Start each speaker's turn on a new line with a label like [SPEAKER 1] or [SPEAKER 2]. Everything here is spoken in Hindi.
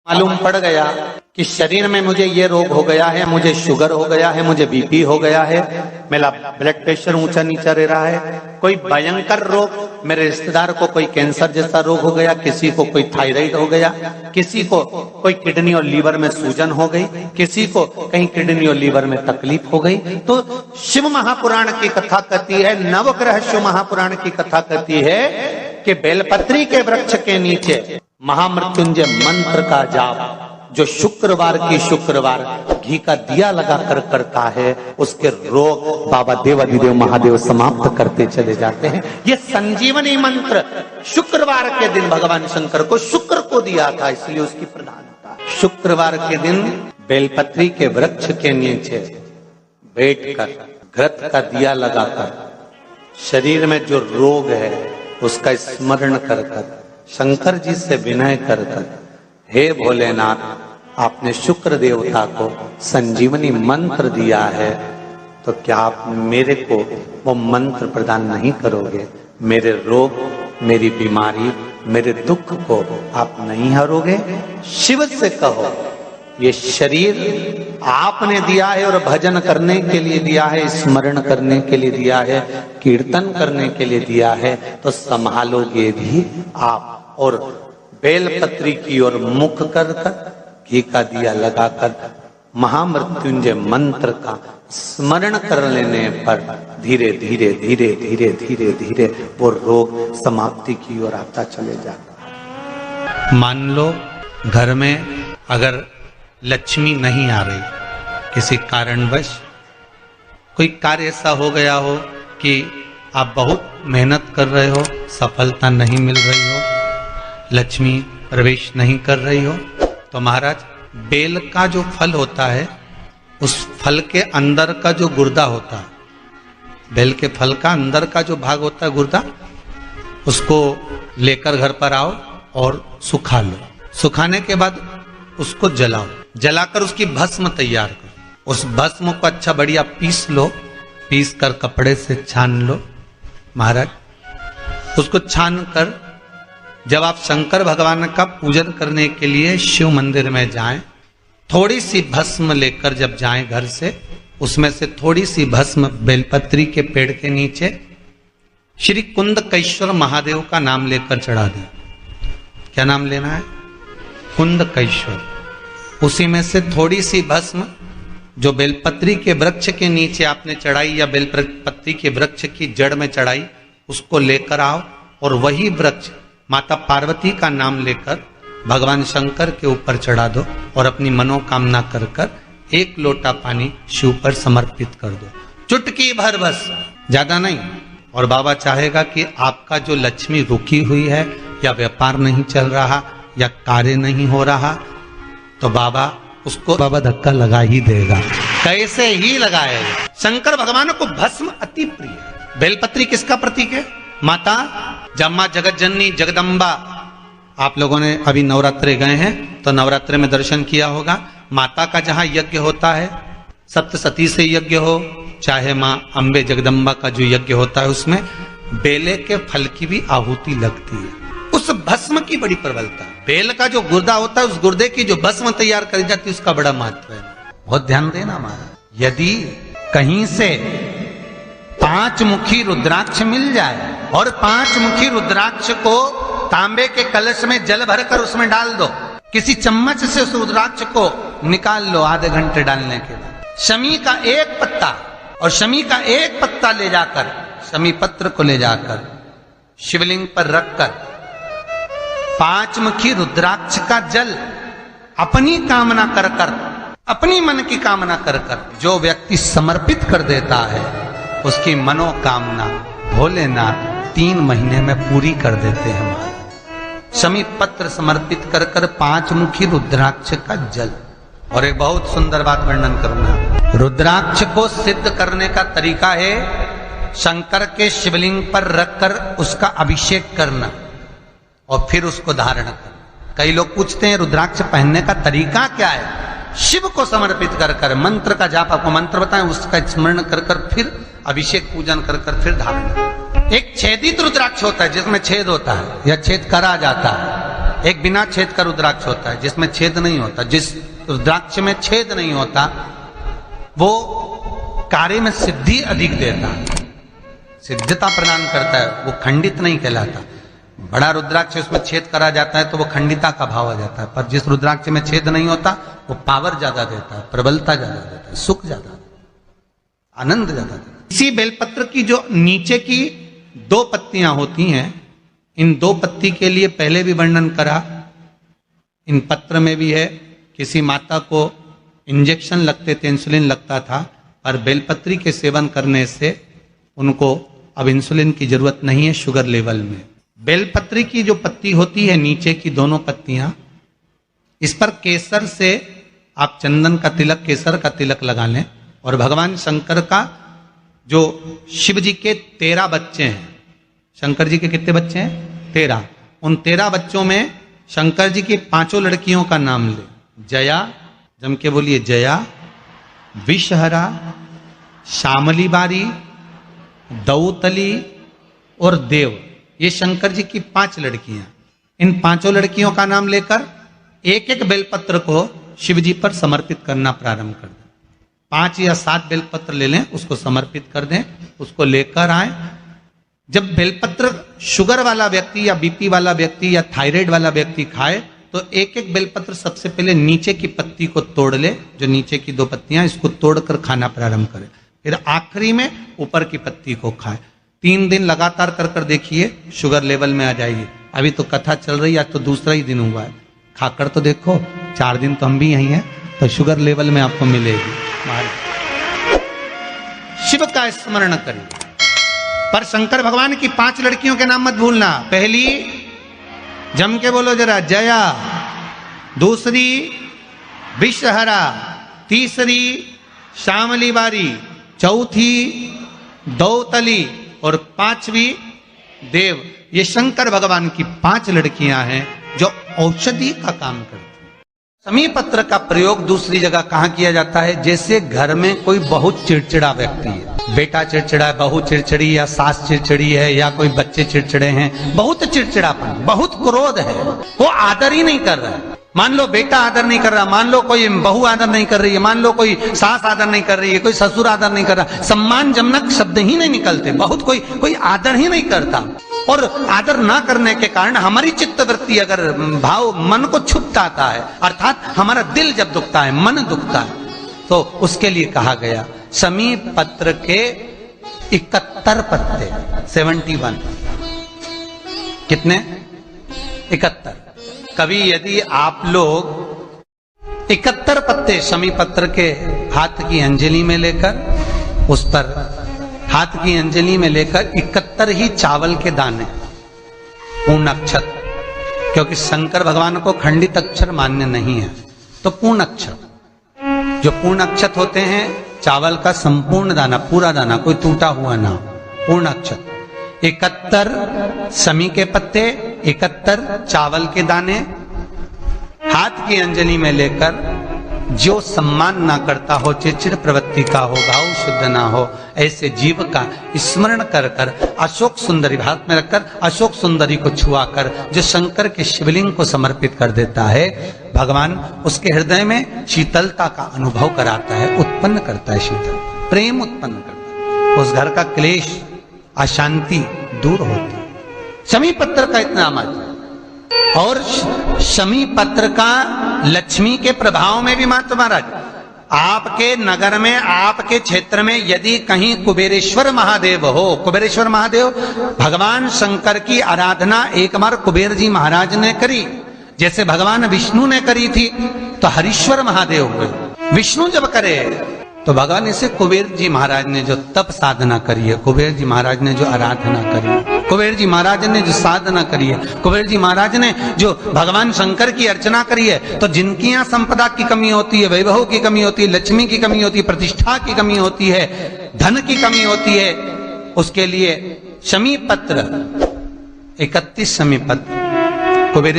[SPEAKER 1] मालूम पड़ गया कि शरीर में मुझे ये रोग हो गया है, मुझे शुगर हो गया है, मुझे बीपी हो गया है, मेरा ब्लड प्रेशर ऊंचा नीचा रह रहा है, कोई भयंकर रोग, मेरे रिश्तेदार को कोई कैंसर जैसा रोग हो गया, किसी को कोई थायराइड हो गया, किसी को कोई किडनी और लीवर में सूजन हो गई, किसी को कहीं किडनी और लीवर में तकलीफ हो गई। तो शिव महापुराण की कथा कहती है, नवग्रह शिव महापुराण की कथा कहती है कि बेलपत्री के वृक्ष के नीचे महामृत्युंजय मंत्र का जाप जो शुक्रवार की शुक्रवार घी का दिया लगा कर करता है, उसके रोग बाबा देवाधिदेव महादेव समाप्त करते चले जाते हैं। ये संजीवनी मंत्र शुक्रवार के दिन भगवान शंकर को शुक्र को दिया था, इसलिए उसकी प्रधानता। शुक्रवार के दिन बेलपत्री के वृक्ष के नीचे बैठकर घृत का दिया लगाकर शरीर में जो रोग है उसका स्मरण कर कर शंकर जी से विनय कर कर, हे भोलेनाथ, आपने शुक्र देवता को संजीवनी मंत्र दिया है, तो क्या आप मेरे को वो मंत्र प्रदान नहीं करोगे? मेरे रोग, मेरी बीमारी, मेरे दुख को आप नहीं हरोगे? शिव से कहो, ये शरीर आपने दिया है और भजन करने के लिए दिया है, स्मरण करने के लिए दिया है, कीर्तन करने के लिए दिया है, तो संभालोगे भी आप। और बेलपत्री की ओर मुख कर घी का दिया लगाकर महामृत्युंजय मंत्र का स्मरण कर लेने पर धीरे धीरे धीरे धीरे धीरे धीरे वो रोग समाप्ति की ओर आता चले जाता। मान लो घर में अगर लक्ष्मी नहीं आ रही, किसी कारणवश कोई कार्य ऐसा हो गया हो कि आप बहुत मेहनत कर रहे हो, सफलता नहीं मिल रही हो, लक्ष्मी प्रवेश नहीं कर रही हो, तो महाराज बेल का जो फल होता है, उस फल के अंदर का जो गुर्दा होता है, बेल के फल का अंदर का जो भाग होता है गुर्दा, उसको लेकर घर पर आओ और सुखा लो। सुखाने के बाद उसको जलाओ, जलाकर उसकी भस्म तैयार करो। उस भस्म को अच्छा बढ़िया पीस लो, पीस कर कपड़े से छान लो। महाराज उसको छान कर जब आप शंकर भगवान का पूजन करने के लिए शिव मंदिर में जाएं, थोड़ी सी भस्म लेकर जब जाएं घर से, उसमें से थोड़ी सी भस्म बेलपत्री के पेड़ के नीचे श्री कुंदकेश्वर महादेव का नाम लेकर चढ़ा दें। क्या नाम लेना है? कुंदकेश्वर। उसी में से थोड़ी सी भस्म जो बेलपत्री के वृक्ष के नीचे आपने चढ़ाई या बेलपत्री के वृक्ष की जड़ में चढ़ाई, उसको लेकर आओ और वही वृक्ष माता पार्वती का नाम लेकर भगवान शंकर के ऊपर चढ़ा दो और अपनी मनोकामना कर कर एक लोटा पानी शिव पर समर्पित कर दो, चुटकी भर बस, ज्यादा नहीं। और बाबा चाहेगा कि आपका जो लक्ष्मी रुकी हुई है या व्यापार नहीं चल रहा या कार्य नहीं हो रहा, तो बाबा उसको धक्का लगा ही देगा। कैसे ही लगाएगा। शंकर भगवान को भस्म अति प्रिय है। बेलपत्री किसका प्रतीक है? माता जम्मा जगत जननी जगदम्बा। आप लोगों ने अभी नवरात्रे गए हैं तो नवरात्रे में दर्शन किया होगा। माता का जहां यज्ञ होता है, सप्तसती से यज्ञ हो, चाहे माँ अम्बे जगदम्बा का जो यज्ञ होता है, उसमें बेले के फल की भी आहुति लगती है। उस भस्म की बड़ी प्रबलता। बेल का जो गुर्दा होता है, उस गुर्दे की जो भस्म तैयार करी जाती है, उसका बड़ा महत्व है। बहुत ध्यान देना महाराज। यदि कहीं से 5 मुखी रुद्राक्ष मिल जाए और 5 मुखी रुद्राक्ष को तांबे के कलश में जल भरकर उसमें डाल दो, किसी चम्मच से उस रुद्राक्ष को निकाल लो आधे घंटे डालने के बाद, शमी का एक पत्ता और शमी का एक पत्ता ले जाकर, शमी पत्र को ले जाकर शिवलिंग पर रखकर 5 मुखी रुद्राक्ष का जल अपनी कामना कर कर, अपनी मन की कामना कर कर जो व्यक्ति समर्पित कर देता है, उसकी मनोकामना भोलेनाथ 3 महीने में पूरी कर देते हैं। शमी पत्र समर्पित कर कर 5 मुखी रुद्राक्ष का जल। और एक बहुत सुंदर बात वर्णन करूंगा। रुद्राक्ष को सिद्ध करने का तरीका है शंकर के शिवलिंग पर रखकर उसका अभिषेक करना और फिर उसको धारण करना। कई लोग पूछते हैं रुद्राक्ष पहनने का तरीका क्या है? शिव को समर्पित कर कर मंत्र का जाप, आपको मंत्र बताएं, उसका स्मरण कर कर फिर अभिषेक पूजन कर कर फिर धारण। एक छेदित रुद्राक्ष होता है जिसमें छेद होता है या छेद करा जाता है, एक बिना छेद का रुद्राक्ष होता है, जिसमें छेद नहीं होता। जिस रुद्राक्ष में छेद नहीं होता वो कार्य में सिद्धि अधिक देता है, सिद्धता प्रदान करता है, वो खंडित नहीं कहलाता। बड़ा रुद्राक्ष उसमें छेद करा जाता है तो वो खंडिता का भाव आ जाता है, पर जिस रुद्राक्ष में छेद नहीं होता वो पावर ज्यादा देता है, प्रबलता ज्यादा देता है, सुख ज्यादा, आनंद ज्यादा देता है। इसी बेलपत्र की जो नीचे की 2 पत्तियां होती हैं, इन 2 पत्ती के लिए पहले भी वर्णन करा, इन पत्र में भी है। किसी माता को इंजेक्शन लगते थे, इंसुलिन लगता था, और बेलपत्री के सेवन करने से उनको अब इंसुलिन की जरूरत नहीं है शुगर लेवल में। बेलपत्री की जो पत्ती होती है नीचे की 2 पत्तियां, इस पर केसर से आप चंदन का तिलक, केसर का तिलक लगा लें। और भगवान शंकर का जो शिव जी के 13 बच्चे हैं, शंकर जी के कितने बच्चे हैं? 13। उन 13 बच्चों में शंकर जी की 5 लड़कियों का नाम ले। जया, जम के बोलिए जया, विषहरा, श्यामली बारी, दौतली और देव, ये शंकर जी की 5 लड़कियां। इन 5 लड़कियों का नाम लेकर एक एक बेलपत्र को शिव जी पर समर्पित करना प्रारंभ कर दें। 5 या 7 बेलपत्र ले लें, उसको समर्पित कर दें, उसको लेकर आए। जब बेलपत्र शुगर वाला व्यक्ति या बीपी वाला व्यक्ति या थायराइड वाला व्यक्ति खाए तो एक एक बेलपत्र सबसे पहले नीचे की पत्ती को तोड़ ले, जो नीचे की 2 पत्तियां, इसको तोड़कर खाना प्रारंभ करे। फिर आखिरी में ऊपर की पत्ती को खाए। 3 दिन लगातार कर कर देखिए, शुगर लेवल में आ जाएगी। अभी तो कथा चल रही है, आज तो दूसरा ही दिन हुआ है, खाकर तो देखो, 4 दिन तो हम भी यही हैं, तो शुगर लेवल में आपको मिलेगी। शिव का स्मरण करिए, पर शंकर भगवान की 5 लड़कियों के नाम मत भूलना। पहली जम के बोलो जरा, जया, दूसरी विषहरा, तीसरी श्यामली बारी, चौथी दौतली और 5वीं देव। ये शंकर भगवान की 5 लड़कियां हैं जो औषधि का काम करती हैं। शमी पत्र का प्रयोग दूसरी जगह कहां किया जाता है? जैसे घर में कोई बहुत चिड़चिड़ा व्यक्ति है, बेटा चिड़चिड़ा है, बहू चिड़चिड़ी, या सास चिड़चिड़ी है, या कोई बच्चे चिड़चिड़े हैं, बहुत चिड़चिड़ापन, बहुत क्रोध है, वो आदर ही नहीं कर रहा है। मान लो बेटा आदर नहीं कर रहा, मान लो कोई बहू आदर नहीं कर रही है, मान लो कोई सास आदर नहीं कर रही है, कोई ससुर आदर नहीं कर रहा, सम्मानजनक शब्द ही नहीं निकलते, बहुत कोई आदर ही नहीं करता। और आदर ना करने के कारण हमारी चित्तवृत्ति अगर भाव मन को छुपताता है, अर्थात हमारा दिल जब दुखता है, मन दुखता है, तो उसके लिए कहा गया शमी पत्र के 71 पत्ते, 71। कितने? 71। कभी यदि आप लोग 71 पत्ते शमी पत्र के हाथ की अंजलि में लेकर, उस पर हाथ की अंजलि में लेकर 71 ही चावल के दाने, पूर्ण अक्षर, क्योंकि शंकर भगवान को खंडित अक्षर मान्य नहीं है, तो पूर्ण अक्षर, जो पूर्ण अक्षर होते हैं, चावल का संपूर्ण दाना, पूरा दाना, कोई टूटा हुआ ना, पूर्ण अक्षर। 71 शमी के पत्ते, 71 चावल के दाने हाथ की अंजलि में लेकर, जो सम्मान ना करता हो, चिड़चिड़ प्रवृत्ति का हो, भाव शुद्ध ना हो, ऐसे जीव का स्मरण कर कर अशोक सुंदरी हाथ में रखकर अशोक सुंदरी को छुआकर जो शंकर के शिवलिंग को समर्पित कर देता है, भगवान उसके हृदय में शीतलता का अनुभव कराता है, उत्पन्न करता है, शीतल प्रेम उत्पन्न करता है, उस घर का क्लेश अशांति दूर होती है। शमी पत्र का इतना महत्व, और शमी पत्र का लक्ष्मी के प्रभाव में भी महत्व। महाराज, आपके नगर में, आपके क्षेत्र में यदि कहीं कुबेरेश्वर महादेव हो, कुबेरेश्वर महादेव भगवान शंकर की आराधना एक बार कुबेर जी महाराज ने करी, जैसे भगवान विष्णु ने करी थी, तो हरीश्वर महादेव हुए। विष्णु जब करे तो भगवान इसे कुबेर जी महाराज ने जो तप साधना करी है, कुबेर जी महाराज ने जो आराधना करी है, कुबेर जी महाराज ने जो साधना करी है, कुबेर जी महाराज ने जो भगवान शंकर की अर्चना करी है, तो जिनकी यहाँ संपदा की कमी होती है, वैभव की कमी होती है, लक्ष्मी की कमी होती है, प्रतिष्ठा की कमी होती है, धन की कमी होती है, उसके लिए शमी पत्र 31 शमी पत्र कुबेर